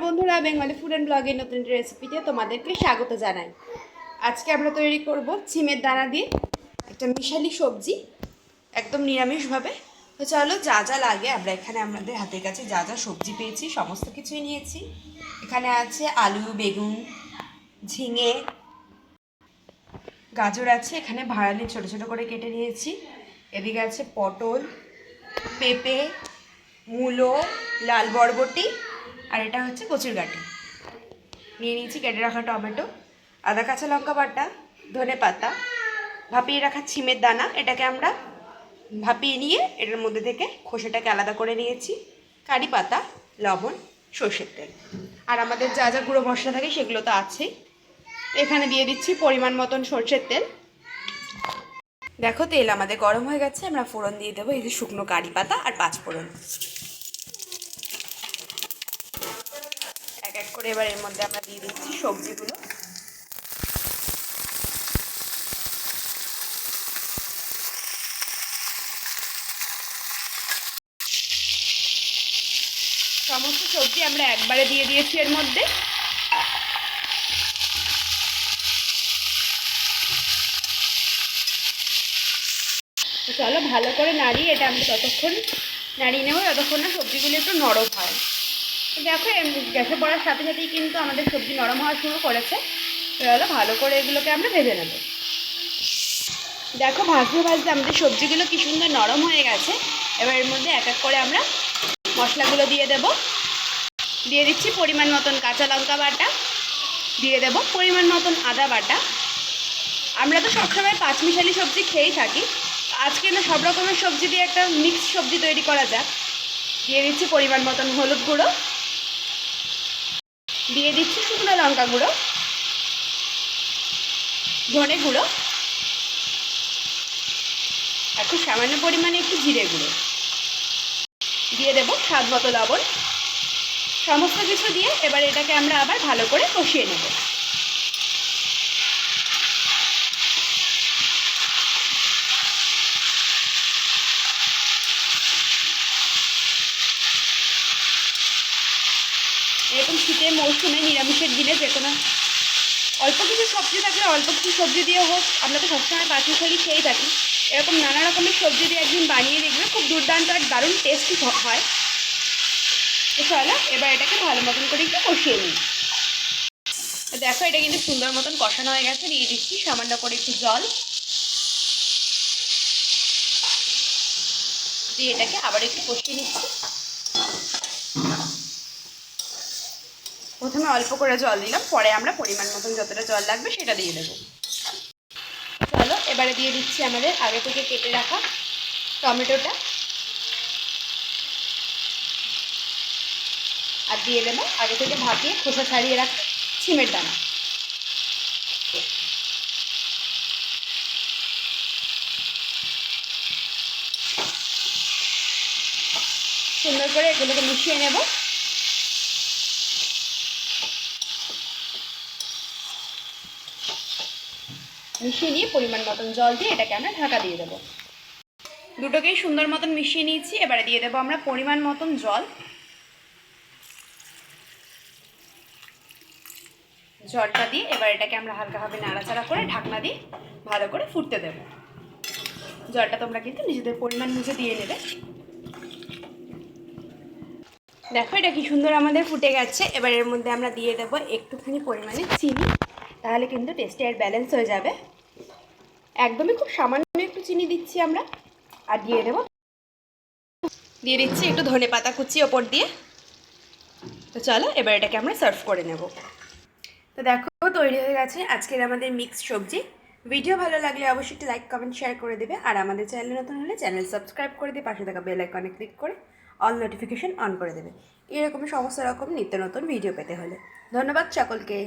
বন্ধুরা, Bengali food and ব্লগের নতুন রেসিপিতে তোমাদেরকে স্বাগত জানাই। আজকে আমরা তৈরি করব সিমের দানা দিয়ে একটা মিশালি সবজি, একদম নিরামিষভাবে। তো চলো, যা যা লাগে আমরা এখানে আমাদের হাতের কাছে যা যা সবজি পেয়েছি সমস্ত কিছুই নিয়েছি। এখানে আছে আলু, বেগুন, ঝিঙে, গাজর আছে, এখানে ভাড়ালি ছোটো ছোটো করে কেটে নিয়েছি। এদিকে আছে পটল, পেঁপে, মূলো, লাল বরবটি, আর এটা হচ্ছে কচুর গাঁটি। নিয়ে নিয়েছি কেটে রাখা টমেটো, আদা কাঁচা লঙ্কা বাটা, ধনে পাতা, ভাপিয়ে রাখা সিমের দানা, এটাকে আমরা ভাপিয়ে নিয়ে এটার মধ্যে থেকে খোসাটাকে আলাদা করে নিয়েছি, কারি পাতা, লবণ, সর্ষের তেল, আর আমাদের যা যা গুঁড়ো মশলা থাকে সেগুলো তো আছেই। এখানে দিয়ে দিচ্ছি পরিমাণ মতন সর্ষের তেল। দেখো, তেল আমাদের গরম হয়ে গেছে, আমরা ফোড়ন দিয়ে দেবো এই যে শুকনো কারি পাতা আর পাঁচ ফোড়ন। এক এক করে এবার এর মধ্যে আমরা দিয়ে দিচ্ছি সবজিগুলো। সমস্ত সবজি আমরা একবারে দিয়ে দিয়েছি এর মধ্যে। চলো, ভালো করে নাড়িয়ে এটা আমরা ততক্ষণ নাড়িয়ে নেবো যতক্ষণ না সবজিগুলো একটু নরম হয়। দেখো, গ্যাসে পড়ার সাথে সাথেই কিন্তু আমাদের সবজি নরম হওয়া শুরু করেছে। চলো, ভালো করে এগুলোকে আমরা ভেজে নেব। দেখো, ভাজতে ভাজতে আমাদের সবজিগুলো কি সুন্দর নরম হয়ে গেছে। এবার এর মধ্যে এক এক করে আমরা মশলাগুলো দিয়ে দেব। দিয়ে দিচ্ছি পরিমাণ মতন কাঁচা লঙ্কা বাটা, দিয়ে দেব পরিমাণ মতন আদা বাটা। আমরা তো সবসময় পাঁচমিশালি সবজি খেয়েই থাকি, আজকে না সব রকমের সবজি দিয়ে একটা মিক্স সবজি তৈরি করা যাক। দিয়ে দিচ্ছি পরিমাণ মতন হলুদ গুঁড়ো, দিয়ে দিচ্ছি শুকনো লঙ্কা গুঁড়ো, ধনে গুঁড়ো, আর খুব সামান্য পরিমাণে একটু জিরে গুঁড়ো, দিয়ে দেবো স্বাদ মতো লবণ। সমস্ত কিছু দিয়ে এবার এটাকে আমরা আবার ভালো করে কষিয়ে নেব। এরকম শীতের মৌসুমে নিরামিষের দিনে যে কোনো অল্প কিছু সবজি থাকলে অল্প কিছু সবজি দিয়ে হোক, আমরা তো সবসময় পাঁচমিশালি খেয়েই থাকি, এরকম নানা রকমের সবজি দিয়ে একদিন বানিয়ে দেখবে, খুব দুর্দান্ত আর দারুণ টেস্টি হয়। তো চলো, এবার এটাকে ভালো মতন করে একটু কষিয়ে নিই। দেখো, এটা কিন্তু সুন্দর মতন কষানো হয়ে গেছে। দিয়ে দিচ্ছি সামান্য করে একটু জল, দিয়ে এটাকে আবার একটু কষিয়ে নিচ্ছি। প্রথমে অল্প করে জল দিলাম, পরে আমরা পরিমাণ মতন যতটা জল লাগবে সেটা দিয়ে দেবো। চলো, এবারে দিয়ে দিচ্ছি আমাদের আগে থেকে কেটে রাখা টমেটোটা, আর দিয়ে দেবো আগে থেকে ভাপিয়ে খোসা ছাড়িয়ে রাখা সিমের দানা। সুন্দর করে এগুলোকে মিশিয়ে নেব। মিশিয়ে নিয়ে পরিমাণ মতন জল দিয়ে এটাকে আমরা ঢাকা দিয়ে দেবো। দুটোকেই সুন্দর মতন মিশিয়ে নিয়েছি। এবারে দিয়ে দেবো আমরা পরিমাণ মতন জল। জলটা দিয়ে এবার এটাকে আমরা হালকাভাবে নাড়াচাড়া করে ঢাকনা দিয়ে ভালো করে ফুটতে দেব। জলটা তোমরা কিন্তু নিজেদের পরিমাণ বুঝে দিয়ে নেবে। দেখো, এটা কি সুন্দর আমাদের ফুটে গেছে। এবার এর মধ্যে আমরা দিয়ে দেবো একটুখানি পরিমাণে চিনি, তাহলে কিন্তু টেস্টে আর ব্যালেন্স হয়ে যাবে। একদমই খুব সামান্য একটু চিনি দিচ্ছি আমরা, আর দিয়ে দিচ্ছি একটু ধনে পাতা কুচি ওপর দিয়ে। তো চলো, এবার এটাকে আমরা সার্ভ করে নেব। তো দেখো, তৈরি হয়ে গেছে আজকের আমাদের মিক্স সবজি। ভিডিও ভালো লাগলে অবশ্যই একটু লাইক, কমেন্ট, শেয়ার করে দেবে। আর আমাদের চ্যানেল নতুন হলে চ্যানেল সাবস্ক্রাইব করে দিয়ে পাশে থাকা বেল আইকনে ক্লিক করে অল নোটিফিকেশন অন করে দেবে, এরকম সমস্ত রকম নিত্য নতুন ভিডিও পেতে হলে। ধন্যবাদ সকলকে।